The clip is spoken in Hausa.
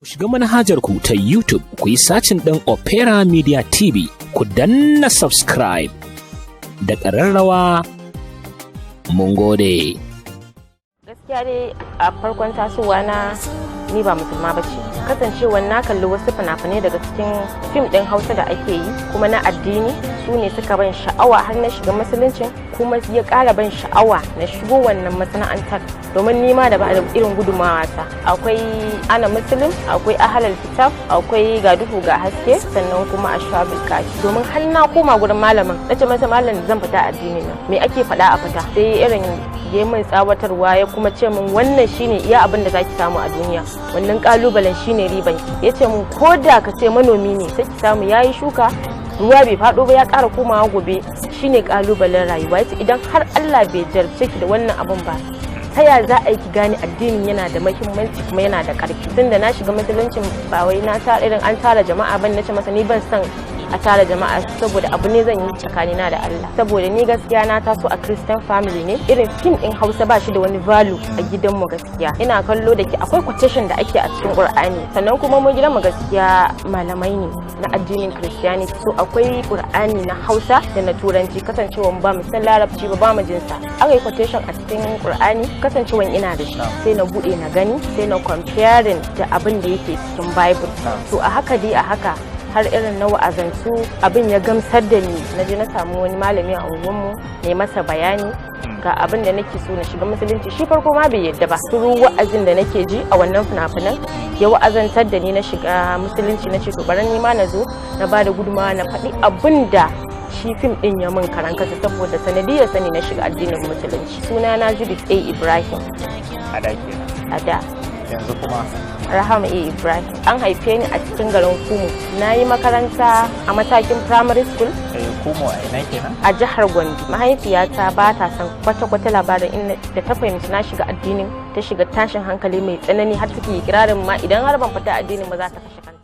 Ku shiga manhajar ku ta YouTube ku yi sacin ɗin Opera Media TV, ku danna subscribe da ƙararrawa. Mun gode. Gaskiya dai a farkon tasowa na ni ba musulma bace. Kasancewar na kalli wasu fina-finai daga cikin fim ɗin Hausa da ake yi kuma na addini, su ne suka ban sha'awa har na shiga musuluncin, kuma ya ƙara ban sha'awa na shigo wannan masana'antar domin nima da ba da irin gudunmawa ta. Akwai ana musulun, akwai ahalal kitab, akwai ga duhu ga haske, sannan kuma ashabul kafi. Domin har na koma gurin malamin, nace masa malam zan fita addini na, me ake faɗa a fita? Sai irin ya min tsawatarwa ya kuma ce min wannan shine iya abin da zaki samu a duniya, wannan kalubalen shine riban ki. Yace min ko da ka ce manomi ne sai ki samu yayi shuka ruwa bai faɗo ba ya ƙara komawa gobe, shine kalubalen rayuwa. Yace idan har Allah bai jarce ki da wannan abin ba, ta ya za a yi ki gane addinin yana da muhimmanci kuma yana da ƙarfi. Tunda na shiga musuluncin ba wai na tara irin an tara jama'a ban, nace masa ni ban san a tara jama'a saboda abu ne zan yi tsakanina da Allah, saboda ni gaskiya na taso a Christian family ne. Irin fim din Hausa ba shi da wani value a gidanmu gaskiya. Ina kallo da ke akwai quotation da ake a cikin Qur'ani, sannan kuma mu gidanmu gaskiya malamai ne na addinin Christianity, so akwai Qur'ani na Hausa da na Turanci. Kasancewa ba mu san Larabci ba mu jin sa, aka yi quotation a cikin Qur'ani, kasancewa ina da shi sai na bude na gani, sai na comparing da abin da yake cikin Bible. To a haka dai a haka har irin na wa'azantu abin ya gamsar da ni, na je na samu wani malami a unguwarmu ne masa bayani ga abin da nake so na shiga musulunci. Shi farko ma bai yadda ba, turu wa'azin da nake ji a wannan fina-finan ya wa'azantar da ni na shiga musulunci. Na ce to bari ni ma na zo na ba da gudunmawa na faɗi abin da shi fim ɗin ya min karan kasa, saboda sanadiyar sani na shiga addinin musulunci. Suna na Judith A. Ibrahim. A da. Yanzu kuma Rahama A. Ibrahim. An haife ni a cikin garin Kumo. Na yi makaranta a matakin primary school. Kumo a ina kenan? A jihar Gombe. Mahaifiyata ba ta san kwata-kwata labarin inda da ta fahimci na shiga addinin, ta shiga tashin hankali mai tsanani har take kirarin ma idan har ban fita addinin ba za ta kashe kanta.